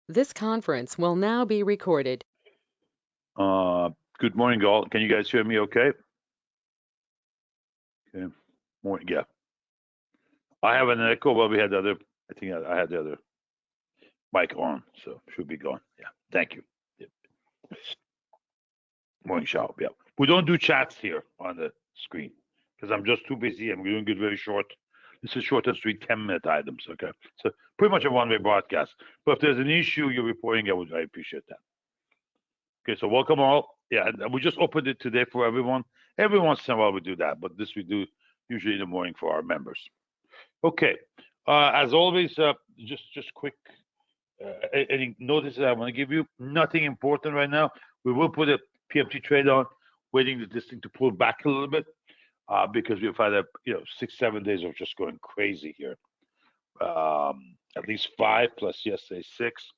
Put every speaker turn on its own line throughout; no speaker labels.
This conference will now be recorded.
Good morning, all. Can you guys hear me okay? Okay. Morning, yeah. I have an echo, but we had the other, I think I had the other mic on, so should be gone. Yeah, thank you. Yep. Morning, Shao. Yeah. We don't do chats here on the screen because I'm just too busy. I'm doing it very short. This is short and sweet 10-minute items, okay? So pretty much a one-way broadcast. But if there's an issue you're reporting, I appreciate that. Okay, so welcome all. Yeah, and we just opened it today for everyone. Every once in a while we do that, but this we do usually in the morning for our members. Okay, as always, just quick any notices I want to give you. Nothing important right now. We will put a PMT trade on, waiting for this thing to pull back a little bit because we've had 6-7 days of just going crazy here. At least 5 plus yesterday 6,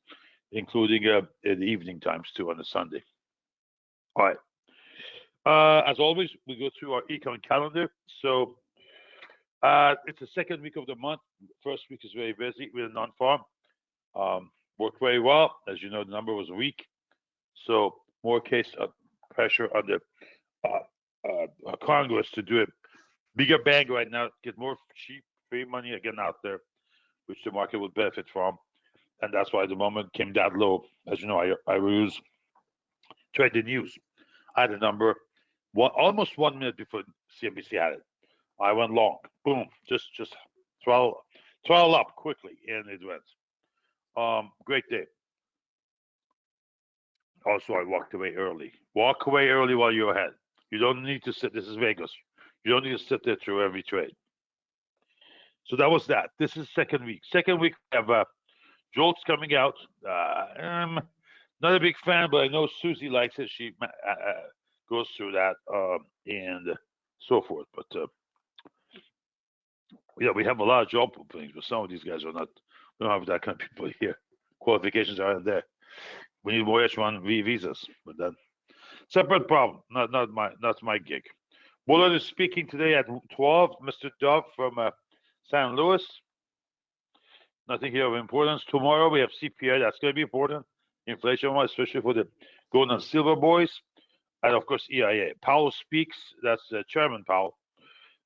including in the evening times too on a Sunday. All right. As always, we go through our econ calendar. So it's the second week of the month. First week is very busy with non-farm. Worked very well. As you know, the number was weak. So more case of pressure on the Congress to do a bigger bang right now, get more cheap, free money again out there, which the market will benefit from. And that's why the moment came that low. As you know, I use trade the news. I had a number almost 1 minute before CNBC had it. I went long. Boom. Just throttle up quickly, and it went. Great day. Also, I walked away early. Walk away early while you're ahead. You don't need to sit. This is Vegas. You don't need to sit there through every trade. So that was that. This is second week. Second week, we have Jolts coming out. I'm not a big fan, but I know Susie likes it. She goes through that and so forth. But yeah, we have a lot of job openings, but some of these guys are not. We don't have that kind of people here. Qualifications aren't there. We need more H-1B visas, but then separate problem. Not my gig. Bullard is speaking today at 12. Mr. Dove from San Luis. Nothing here of importance. Tomorrow we have CPI. That's going to be important, inflation-wise, especially for the gold and silver boys, and of course EIA. Powell speaks. That's Chairman Powell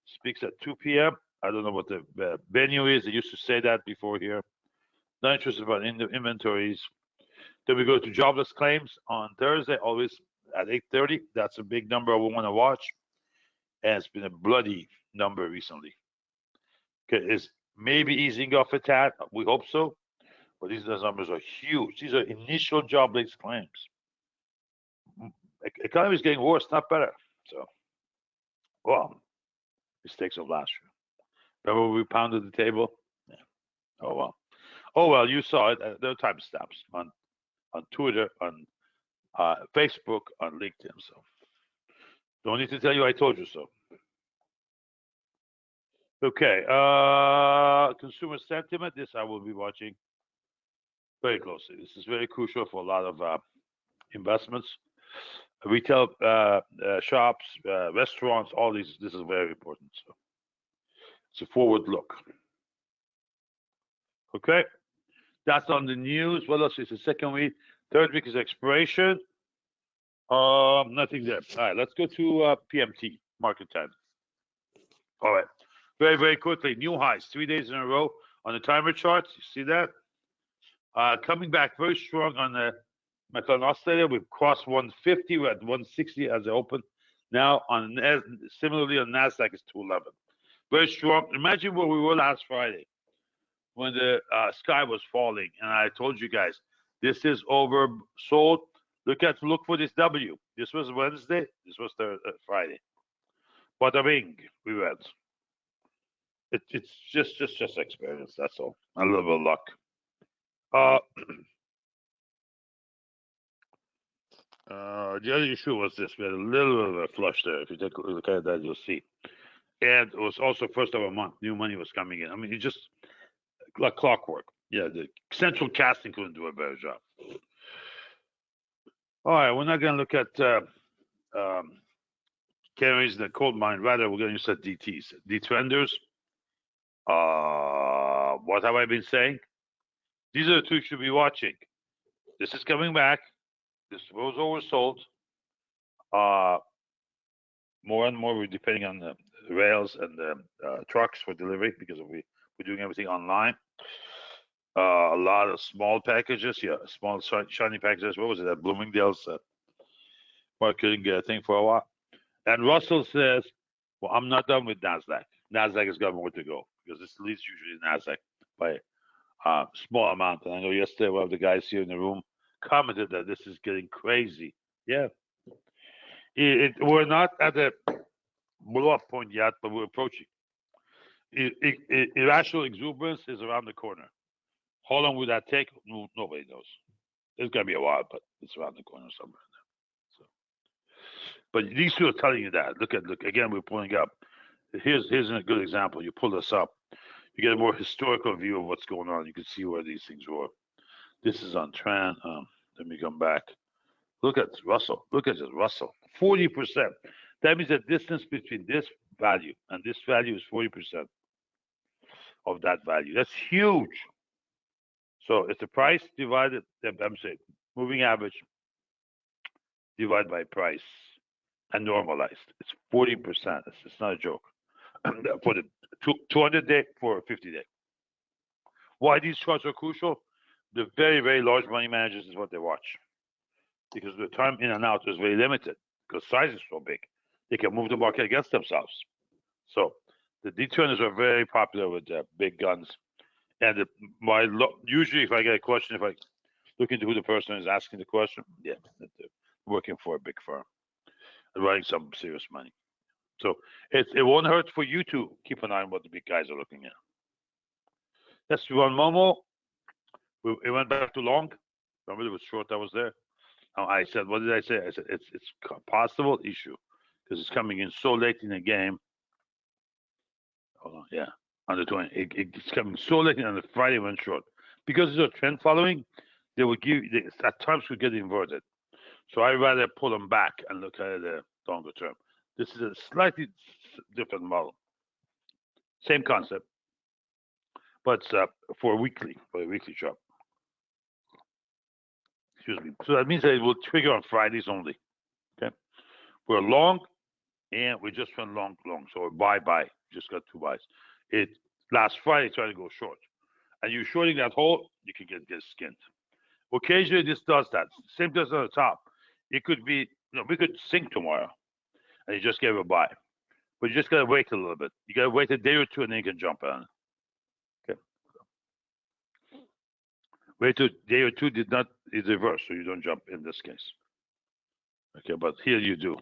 speaks at 2 p.m. I don't know what the venue is. They used to say that before here. Not interested about inventories. Then we go to jobless claims on Thursday, always at 8:30. That's a big number we want to watch. And it's been a bloody number recently. Okay, it's maybe easing off a tad. We hope so. But these numbers are huge. These are initial jobless claims. Economy is getting worse, not better. So, well, mistakes of last year. Remember we pounded the table? Yeah. Oh well. Oh well, you saw it. There are timestamps on Twitter, on Facebook, on LinkedIn. So don't need to tell you I told you so. Okay. Consumer sentiment. This I will be watching very closely. This is very crucial for a lot of investments, retail shops, restaurants. All these. This is very important. So it's a forward look. Okay. That's on the news. What else is the second week? Third week is expiration. Nothing there. All right, let's go to PMT, market time. All right, very, very quickly. New highs, 3 days in a row on the timer charts. You see that? Coming back very strong on the McLaren Oscillator. We've crossed 150. We're at 160 as it opened. Now, similarly on NASDAQ, it's 211. Very strong. Imagine where we were last Friday when the sky was falling, and I told you guys this is oversold. Look for this W. This was Wednesday. This was Friday. Bada bing, we went. It's just experience. That's all. A little bit of luck. The other issue was this. We had a little bit of a flush there. If you take a look at that, you'll see. And it was also first of a month. New money was coming in. I mean, it just like clockwork. Yeah, the central casting couldn't do a better job. All right, we're not going to look at carries the cold mine. Rather, we're going to use at DTs, detrenders. What have I been saying? These are the two you should be watching. This is coming back. This was oversold. More and more we're depending on the rails and the trucks for delivery because we're doing everything online. A lot of small packages, small shiny packages. What was it at Bloomingdale's marketing thing for a while? And Russell says, "Well, I'm not done with Nasdaq. Nasdaq has got more to go because this leads usually Nasdaq by a small amount." And I know yesterday one of the guys here in the room commented that this is getting crazy. Yeah, we're not at the blow-up point yet, but we're approaching. Irrational exuberance is around the corner. How long will that take? Nobody knows. It's gonna be a while, but it's around the corner somewhere. So, but these two are telling you that. Look again. We're pulling up. Here's a good example. You pull this up, you get a more historical view of what's going on. You can see where these things were. This is on Tran. Let me come back. Look at Russell. Look at this Russell. 40%. That means the distance between this value and this value is 40% of that value. That's huge. So it's the price divided, I'm saying, moving average divided by price and normalized. It's 40%. It's not a joke. For the 200 day, for 50 day. Why these charts are crucial? The very, very large money managers is what they watch. Because the time in and out is very limited because size is so big. They can move the market against themselves. So the D-turners are very popular with big guns. And usually if I get a question, if I look into who the person is asking the question, yeah, they're working for a big firm and running some serious money. So it won't hurt for you to keep an eye on what the big guys are looking at. Let's do one Momo. We went back to long. Remember it was short that was there? I said, what did I say? I said, it's a possible issue because it's coming in so late in the game. Hold on, yeah, on the 20. It's coming so late on the Friday went short. Because it's a trend following, they would at times could get inverted. So I'd rather pull them back and look at the longer term. This is a slightly different model. Same concept, but for a weekly chart. Excuse me. So that means that it will trigger on Fridays only. Okay. We're long and we just went long. So we're buy. Just got 2 buys. It last Friday tried to go short. And you're shorting that hole, you can get skinned. Occasionally this does that. Same does on the top. It could be, we could sink tomorrow and you just gave a buy. But you just gotta wait a little bit. You gotta wait a day or two and then you can jump on it. Okay. Wait a day or two is reverse, so you don't jump in this case. Okay, but here you do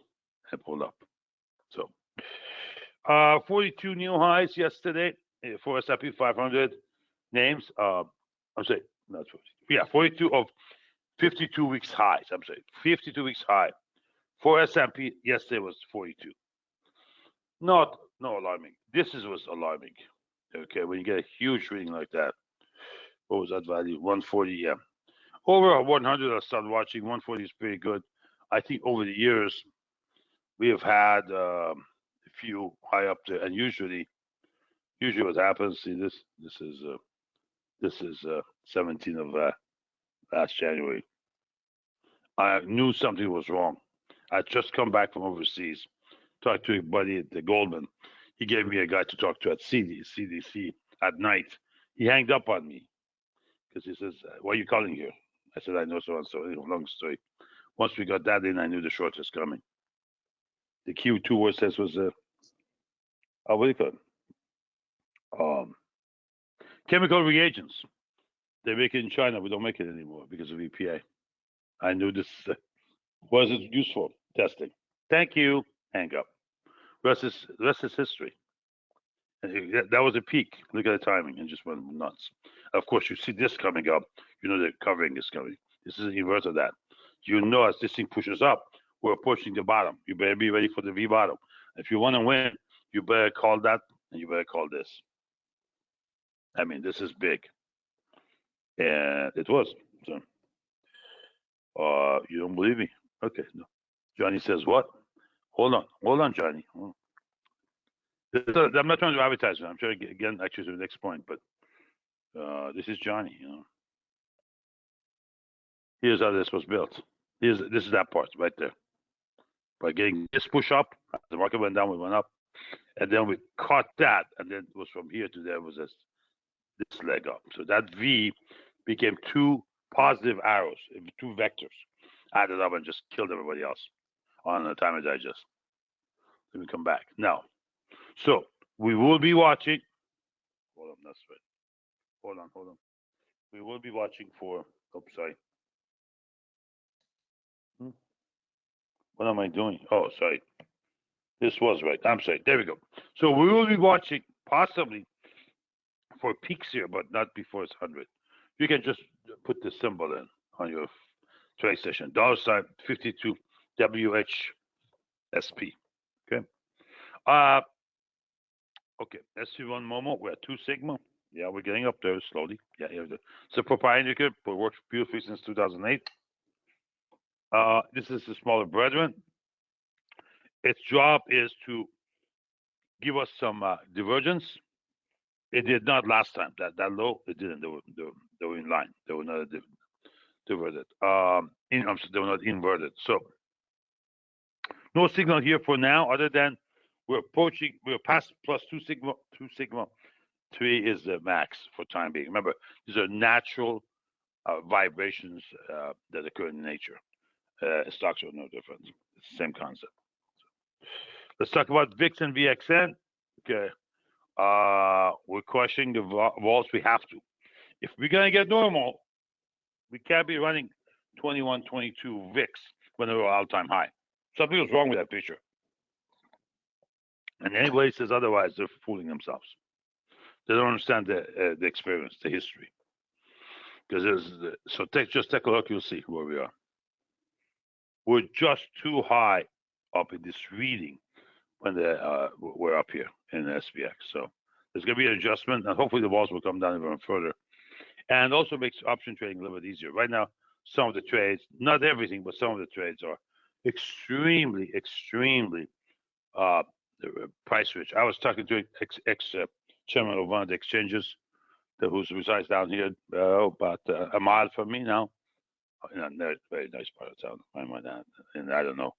and pull up. So 42 new highs yesterday for S&P 500 names. I'm saying not 40. Yeah, 42 of 52 weeks highs. I'm saying 52 weeks high for S&P yesterday was 42. No alarming. This was alarming. Okay, when you get a huge reading like that. What was that value? 140. Yeah, over 100. I started watching. 140 is pretty good. I think over the years we have had a few high up there, and usually what happens. See this is 17 of last January. I knew something was wrong. I'd just come back from overseas, talked to a buddy at the Goldman. He gave me a guy to talk to at CDC at night. He hanged up on me because he says, "Why are you calling here?" I said, "I know so and so." Long story. Once we got that in, I knew the short was coming. The Q2 word says was what do you call it? Chemical reagents. They make it in China. We don't make it anymore because of EPA. I knew this wasn't useful testing. Thank you. Hang up. The rest is history. And that was a peak. Look at the timing and just went nuts. Of course, you see this coming up. You know the covering is coming. This is an inverse of that. You know as this thing pushes up, we're approaching the bottom. You better be ready for the V bottom. If you want to win, you better call that and you better call this. I mean, this is big. And it was. So, you don't believe me? Okay. No. Johnny says what? Hold on, Johnny. I'm not trying to advertise it. I'm trying to get actually to the next point, but this is Johnny. Here's how this was built. This is that part right there. By getting this push up, the market went down, we went up, and then we caught that, and then it was from here to there was this leg up. So that V became two positive arrows, two vectors, added up and just killed everybody else on the Timer Digest. Let me come back now. So we will be watching. Hold on, that's right. Hold on. We will be watching for. Oops, sorry. What am I doing? Oh, sorry. This was right. I'm sorry. There we go. So we will be watching possibly for peaks here, but not before it's 100. You can just put the symbol in on your trade session. $ 52 WHSP. Okay. Okay. SC1 Momo. We're at 2 sigma. Yeah, we're getting up there slowly. Yeah, it's a proprietary indicator, but works beautifully since 2008. This is the smaller brethren. Its job is to give us some divergence. It did not last time. That low, it didn't. They were in line. They were not diverted. They were not inverted. So no signal here for now, other than we're past plus 2 sigma. 2 sigma. 3 is the max for time being. Remember, these are natural vibrations that occur in nature. Stocks are no different. It's the same concept. Let's talk about VIX and VXN. Okay. We're crushing the walls. We have to. If we're going to get normal, we can't be running 21, 22 VIX when they're all-time high. Something was wrong with that picture. And anybody says otherwise, they're fooling themselves. They don't understand the experience, the history. Because just take a look, you'll see where we are. We're just too high up in this reading when we're up here in the SPX. So there's going to be an adjustment, and hopefully the walls will come down even further. And also makes option trading a little bit easier. Right now, some of the trades, not everything, but some of the trades are extremely price rich. I was talking to ex-chairman of one of the exchanges who resides down here about a mile from me now. In a very nice part of town. And I don't know.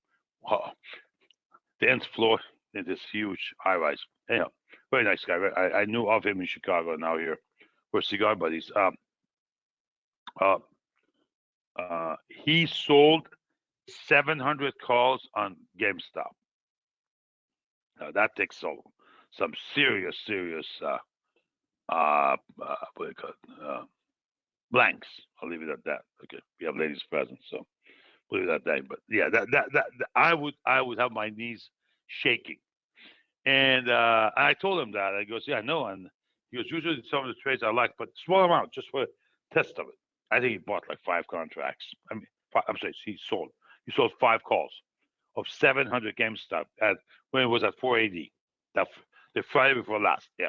The nth floor in this huge high-rise. Anyhow, very nice guy. I knew of him in Chicago. Now here, we're cigar buddies. He sold 700 calls on GameStop. Now that takes some serious what do you call it? Blanks. I'll leave it at that. Okay, we have ladies present, so leave it at that. But yeah, that I would have my knees shaking, and I told him that. I goes, yeah, no, and he goes, usually some of the trades I like, but small amount, just for a test of it. I think he bought like 5 contracts. I mean, I'm sorry, he sold 5 calls of 700 GameStop when it was at 480. The Friday before last. Yeah.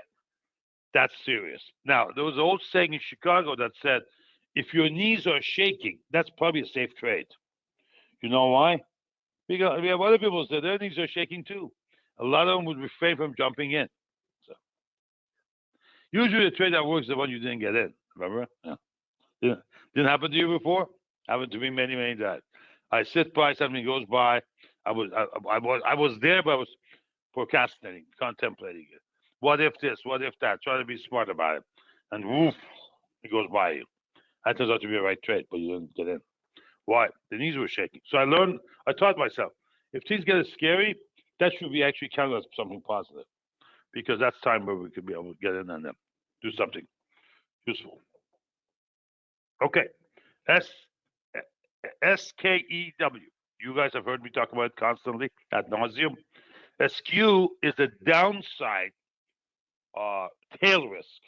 That's serious. Now, there was an old saying in Chicago that said, if your knees are shaking, that's probably a safe trade. You know why? Because we have other people say their knees are shaking too. A lot of them would refrain from jumping in. So usually the trade that works is the one you didn't get in. Remember? Yeah. Didn't happen to you before? Happened to me many times. I sit by, something goes by. I was there, but I was procrastinating, contemplating it. What if this? What if that? Try to be smart about it. And woof, it goes by you. That turns out to be a right trade, but you didn't get in. Why? The knees were shaking. So I taught myself, if things get scary, that should be actually counted as something positive. Because that's time where we could be able to get in and do something useful. Okay. SKEW. You guys have heard me talk about it constantly ad nauseum. SQ is the downside tail risk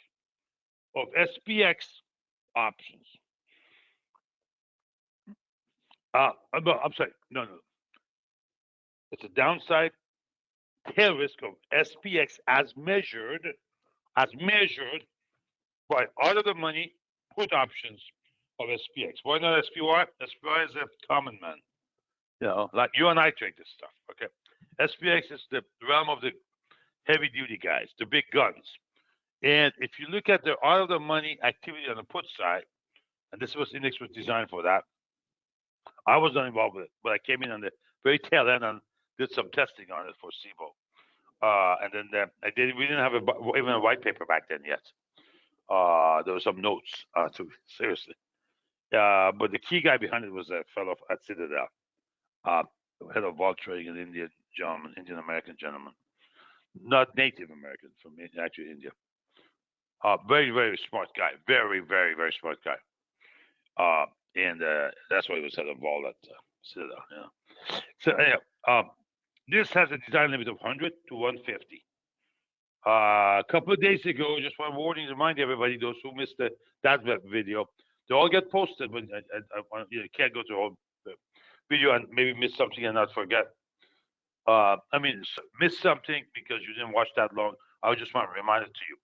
of SPX options. No, I'm sorry. No. It's a downside tail risk of SPX as measured by out of the money put options of SPX. Why not SPY? SPY is a common man. You know, like you and I trade this stuff. Okay. SPX is the realm of the heavy duty guys, the big guns. And if you look at the out of the money activity on the put side, and this index was designed for that, I was not involved with it, but I came in on the very tail end and did some testing on it for SIBO. And then we didn't have even a white paper back then yet. There were some notes, seriously. But the key guy behind it was a fellow at Citadel, head of vault trading, an Indian American gentleman, not Native American, from actually India. Very, very smart guy. Very, very, very smart guy. And that's why he was head of vault at Citadel. Yeah. So anyhow, this has a design limit of 100 to 150. A couple of days ago, just one warning to remind everybody, those who missed that video, they all get posted, but you can't go to the whole video and maybe miss something and not forget. Miss something because you didn't watch that long. I just want to remind it to you.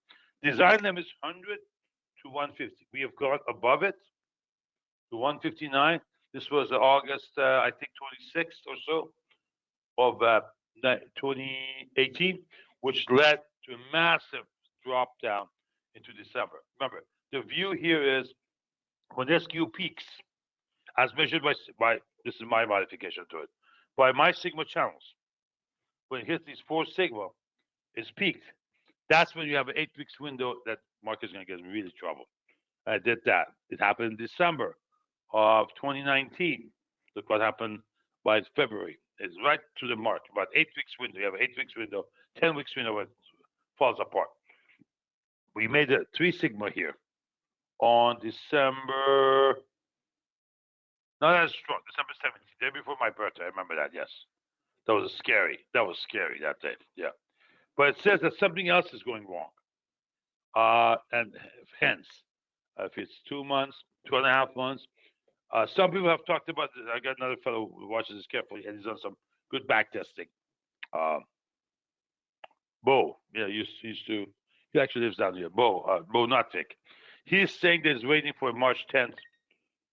Design limit is 100 to 150. We have gone above it to 159. This was August, I think, 26th or so of 2018, which led to a massive drop down into December. Remember, the view here is when SQ peaks, as measured by this is my modification to it, by my sigma channels. When it hits these 4 sigma, it's peaked. That's when you have an 8 weeks window that market is going to get in really trouble. I did that. It happened in December of 2019. Look what happened by February. It's right to the mark. About 8 weeks window. You have an 8 weeks window, 10 weeks window where it falls apart. We made a 3 sigma here on December. Not as strong. December 17th, day before my birthday. I remember that. Yes, that was scary. That was scary that day. Yeah, but it says that something else is going wrong. And hence, if it's 2 months, 2.5 months, some people have talked about this. I got another fellow who watches this carefully, and he's done some good back testing. Bo, yeah, he actually lives down here. Bo Notvik. He's saying that he's waiting for March 10th,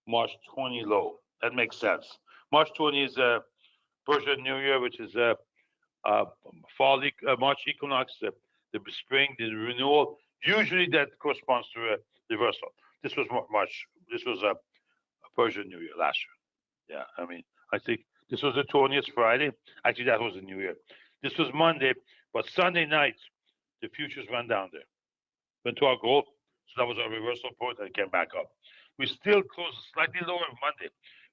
March 20 low. That makes sense. March 20 is Persian New Year, which is fall March equinox, the spring, the renewal. Usually that corresponds to a reversal. This was March. This was a Persian New Year last year. Yeah, I think this was the 20th Friday. Actually, that was the New Year. This was Monday, but Sunday night, the futures went down there. Went to our goal, so that was our reversal point, and it came back up. We still closed slightly lower on Monday,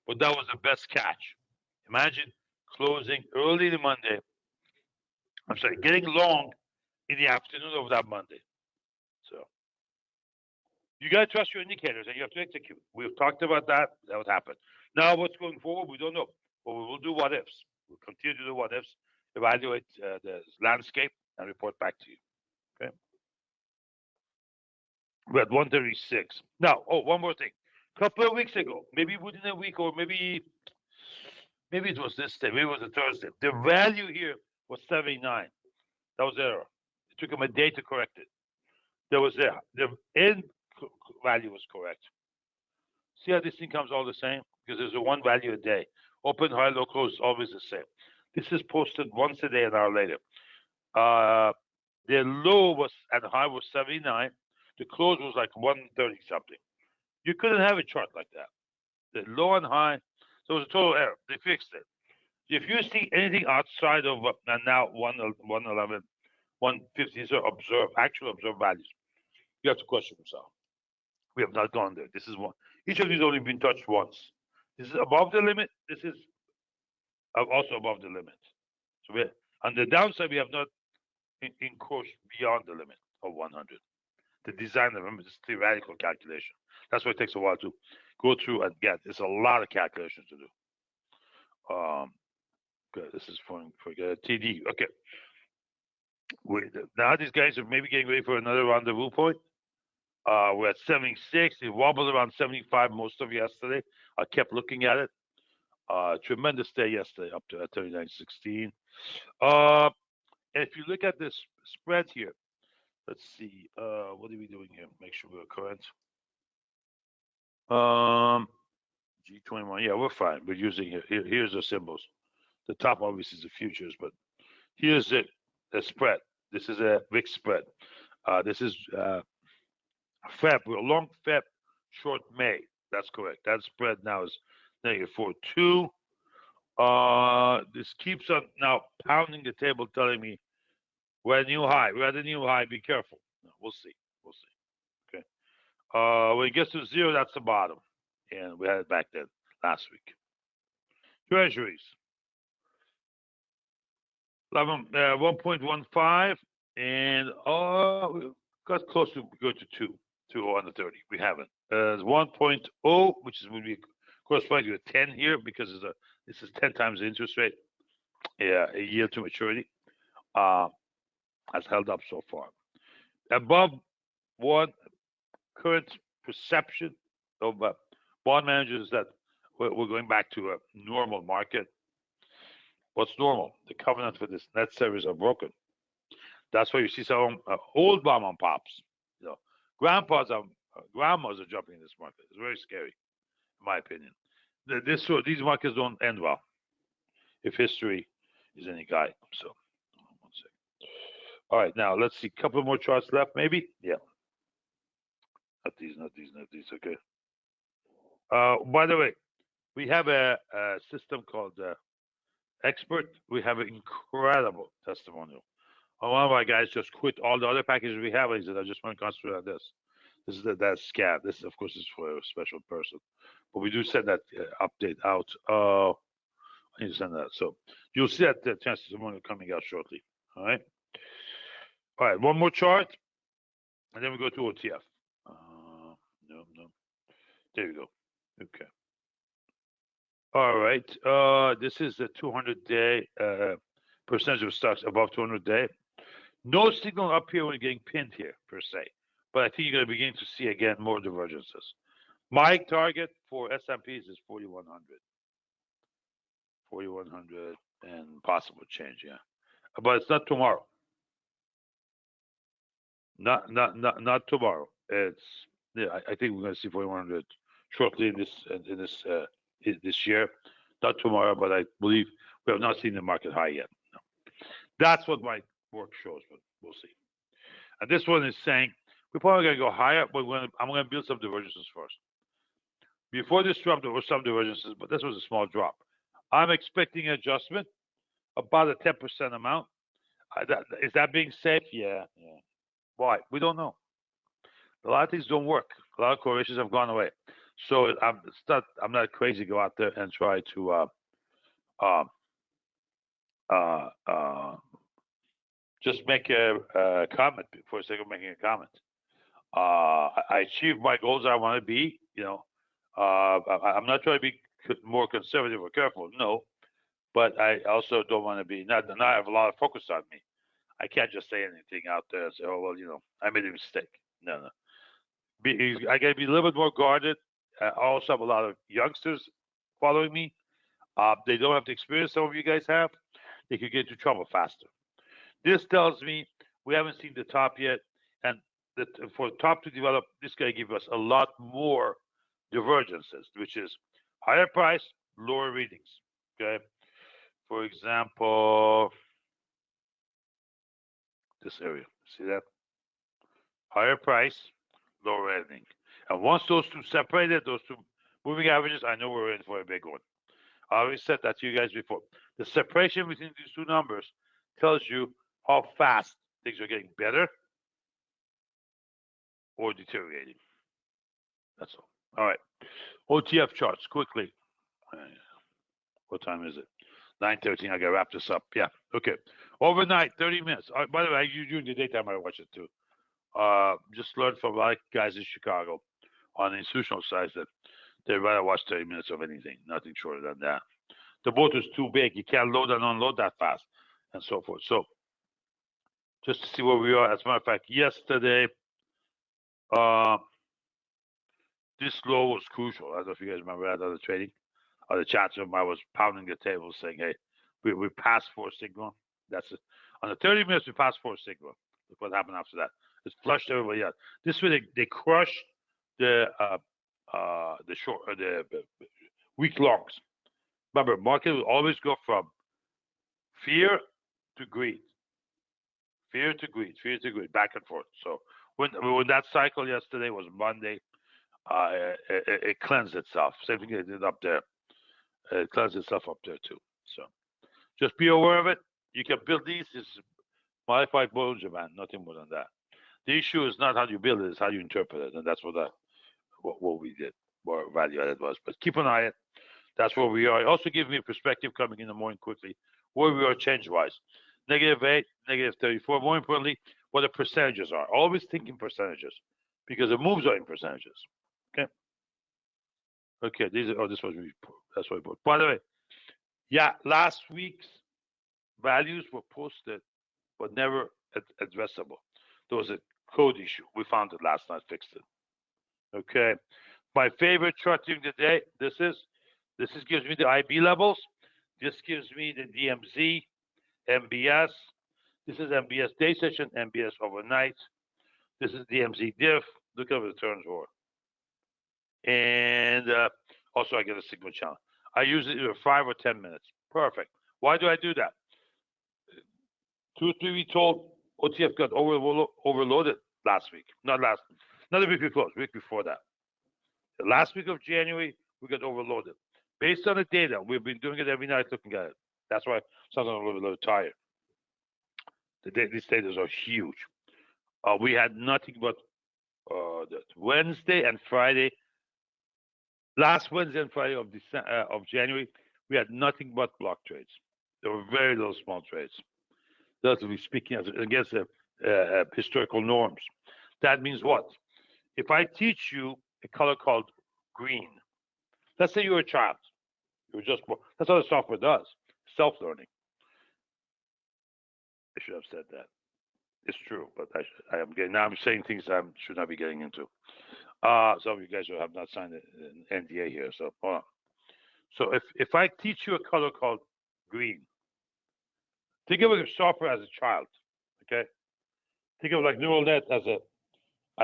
but that was the best catch. Imagine closing early in Monday. I'm sorry, getting long in the afternoon of that Monday. So you got to trust your indicators and you have to execute. We've talked about that. That would happen. Now, what's going forward, we don't know. But we will do what ifs. We'll continue to do what ifs, evaluate the landscape, and report back to you. Okay. We're at 136. Now, one more thing. A couple of weeks ago, maybe within a week, or maybe it was this day, maybe it was a Thursday. The value here was 79. That was error. It took him a day to correct it. There was the end value was correct. See how this thing comes all the same? Because there's a one value a day. Open, high, low, close is always the same. This is posted once a day, an hour later. The low was and high was 79. The close was like 130 something. You couldn't have a chart like that. The low and high, so it was a total error. They fixed it. If you see anything outside of and now 111, 150, so actual observed values, you have to question yourself. We have not gone there. This is one. Each of these only been touched once. This is above the limit. This is also above the limit. So on the downside, we have not encroached beyond the limit of 100. The design of them is theoretical calculation. That's why it takes a while to go through and get. It's a lot of calculations to do. Okay, this is for TD. Okay. Now these guys are maybe getting ready for another rendezvous point. We're at 76. It wobbled around 75 most of yesterday. I kept looking at it. Tremendous day yesterday, up to 39.16. And if you look at this spread here, let's see. What are we doing here? Make sure we're current. G21. Yeah, we're fine. We're using it. Here's the symbols. The top obviously is the futures, but here's the spread. This is a VIX spread. This is Feb. We're long Feb, short May. That's correct. That spread now is -4.2. This keeps on now pounding the table, telling me we're at a new high. We're at a new high. Be careful. No, we'll see. We'll see. Okay. When it gets to 0, that's the bottom, and we had it back then last week. Treasuries. 1.15, and we got close to go to 2 on the 30. We haven't. There's 1.0, which is would be corresponding to a 10 here because this is 10 times the interest rate. Yeah, a yield to maturity has held up so far. Above 1, current perception of bond managers is that we're going back to a normal market. What's normal? The covenant for this net service are broken. That's why you see some old mom and pops, grandmas are jumping in this market. It's very scary, in my opinion. These markets don't end well, if history is any guide. So, 1 second. All right, now let's see. A couple more charts left, maybe. Yeah. Not these. Okay. By the way, we have a system called Expert. We have an incredible testimonial. One of our guys just quit all the other packages we have. And he said, "I just want to concentrate on this." This is that scam. This, of course, is for a special person, but we do send that update out. I need to send that. So you'll see that testimonial coming out shortly. All right. All right. One more chart, and then we go to OTF. No. There you go. Okay. All right. This is the 200-day percentage of stocks above 200-day. No signal up here when getting pinned here per se, but I think you're going to begin to see again more divergences. My target for S&Ps is 4,100. 4,100 and possible change, yeah. But it's not tomorrow. Not tomorrow. It's I think we're going to see 4,100 shortly in this year. Not tomorrow, but I believe we have not seen the market high yet. No. That's what my work shows, but we'll see. And this one is saying we're probably going to go higher, but I'm going to build some divergences first. Before this drop, there were some divergences, but this was a small drop. I'm expecting an adjustment, about a 10% amount. Is that being safe? Yeah. Why? We don't know. A lot of things don't work. A lot of correlations have gone away. So I'm not crazy to go out there and try to just make a comment for the sake of making a comment. I achieved my goals I want to be. I'm not trying to be more conservative or careful. No, but I also don't want to be not have a lot of focus on me. I can't just say anything out there and say, "Oh well, I made a mistake." No. I got to be a little bit more guarded. I also have a lot of youngsters following me. They don't have the experience some of you guys have. They could get into trouble faster. This tells me we haven't seen the top yet, and for the top to develop, this is going to give us a lot more divergences, which is higher price, lower readings. Okay, for example, this area. See that? Higher price, lower reading. And once those two separated, those two moving averages, I know we're in for a big one. I always said that to you guys before. The separation between these two numbers tells you how fast things are getting better or deteriorating. That's all. All right. OTF charts quickly. What time is it? 9:13. I got to wrap this up. Yeah. Okay. Overnight, 30 minutes. By the way, during the daytime, I watch it too. Just learned from a lot of guys in Chicago on the institutional side that they'd rather watch 30 minutes of anything, nothing shorter than that. The boat is too big. You can't load and unload that fast and so forth. So just to see where we are, as a matter of fact, yesterday, this low was crucial. I don't know if you guys remember that other trading. The chat room, I was pounding the table saying, hey, we passed 4 sigma. That's it. On the 30 minutes, we passed 4 sigma. Look what happened after that. It flushed everybody out. This way, they crushed the weak longs. Remember, market will always go from fear to greed, back and forth. So when that cycle yesterday was Monday, it cleansed itself. Same thing they did up there. It cleanses itself up there too. So just be aware of it. You can build these. It's modified Bollinger Band, nothing more than that. The issue is not how you build it, it's how you interpret it. And that's what we did, what value added was. But keep an eye on it. That's where we are. It also gives me a perspective coming in the morning quickly, where we are change-wise. -8, -34. More importantly, what the percentages are. Always think in percentages, because the moves are in percentages. Okay. Okay. This was that's what we put. By the way, yeah, last week's values were posted, but never addressable. There was a code issue. We found it last night, fixed it. Okay. My favorite chart during the day. This gives me the IB levels. This gives me the DMZ, MBS. This is MBS day session, MBS overnight. This is DMZ diff. Look at the turns were. And also I get a signal channel. I use it either 5 or 10 minutes. Perfect. Why do I do that? 2 or 3 weeks old, OTF got overloaded last week. Not the week we closed, week before that. The last week of January, we got overloaded. Based on the data, we've been doing it every night looking at it. That's why sometimes I'm a little tired. These data are huge. We had nothing but Wednesday and Friday. Last Wednesday and Friday of January, we had nothing but block trades. There were very little small trades. Relatively speaking, against historical norms. That means what? If I teach you a color called green, let's say you're a child, that's how the software does, self-learning. I should have said that. It's true, but I'm saying things I should not be getting into. Some of you guys have not signed an NDA here, so hold on. So if I teach you a color called green, think of the software as a child, okay? Think of like neural net as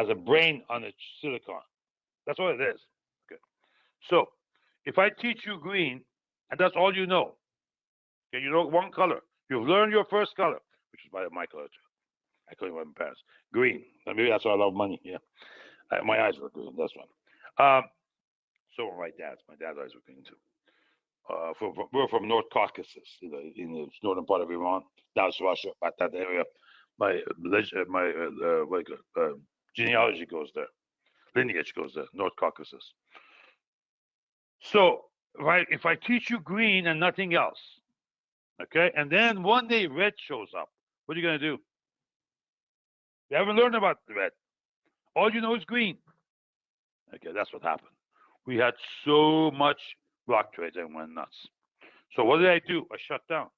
a brain on a silicon. That's what it is. Okay. So if I teach you green, and that's all you know, okay, you know one color. You've learned your first color, which is my color too. I couldn't my parents. Green. Maybe that's why I love money. Yeah. My eyes were green. That's one. So were my dad's. My dad's eyes were green too. We're from North Caucasus, in the northern part of Iran. That's Russia, at that area. My genealogy goes there, lineage goes there, North Caucasus. So, right, if I teach you green and nothing else, okay, and then one day red shows up, what are you going to do? You haven't learned about the red. All you know is green. Okay, that's what happened. We had so much block trades and went nuts. So what did I do? I shut down.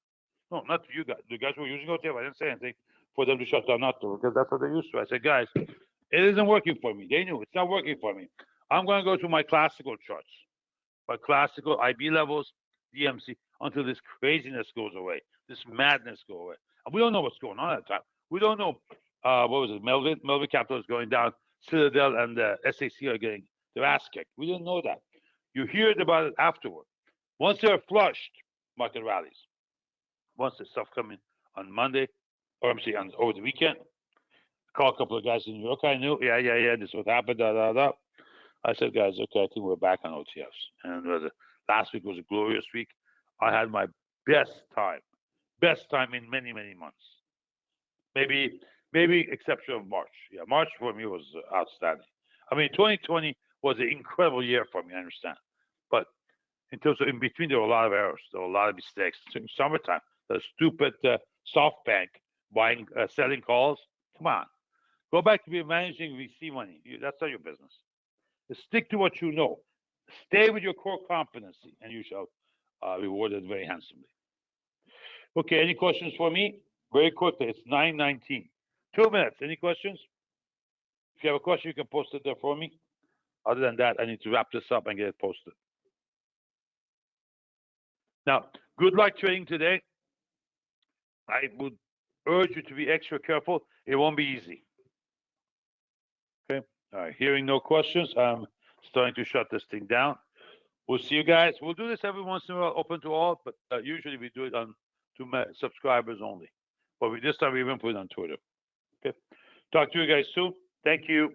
No, not you guys. The guys who were using OTF, I didn't say anything for them to shut down, not to, because that's what they used to. I said, guys, it isn't working for me. They knew it's not working for me. I'm going to go to my classical charts, my classical IB levels, DMC, until this craziness goes away, this madness goes away. And we don't know what's going on at the time. We don't know, what was it, Melvin Capital is going down, Citadel and SAC are getting their ass kicked. We didn't know that. You hear about it afterward. Once they're flushed, market rallies. Once the stuff coming on Monday, or I'm saying over the weekend, call a couple of guys in New York. I knew, yeah, this is what happened, I said, guys, okay, I think we're back on OTFs. And last week was a glorious week. I had my best time in many, many months. Maybe exception of March. Yeah, March for me was outstanding. I mean, 2020 was an incredible year for me, I understand. But in terms of in between, there were a lot of errors. There were a lot of mistakes. In summertime, the stupid SoftBank selling calls. Come on. Go back to be managing VC money. That's not your business. Just stick to what you know. Stay with your core competency, and you shall rewarded very handsomely. Okay, any questions for me? Very quickly, it's 9:19. 2 minutes. Any questions? If you have a question, you can post it there for me. Other than that, I need to wrap this up and get it posted. Now, good luck trading today. I would urge you to be extra careful. It won't be easy. Okay. All right. Hearing no questions, I'm starting to shut this thing down. We'll see you guys. We'll do this every once in a while, open to all, but usually we do it on to subscribers only. But this time we even put it on Twitter. Okay. Talk to you guys soon. Thank you.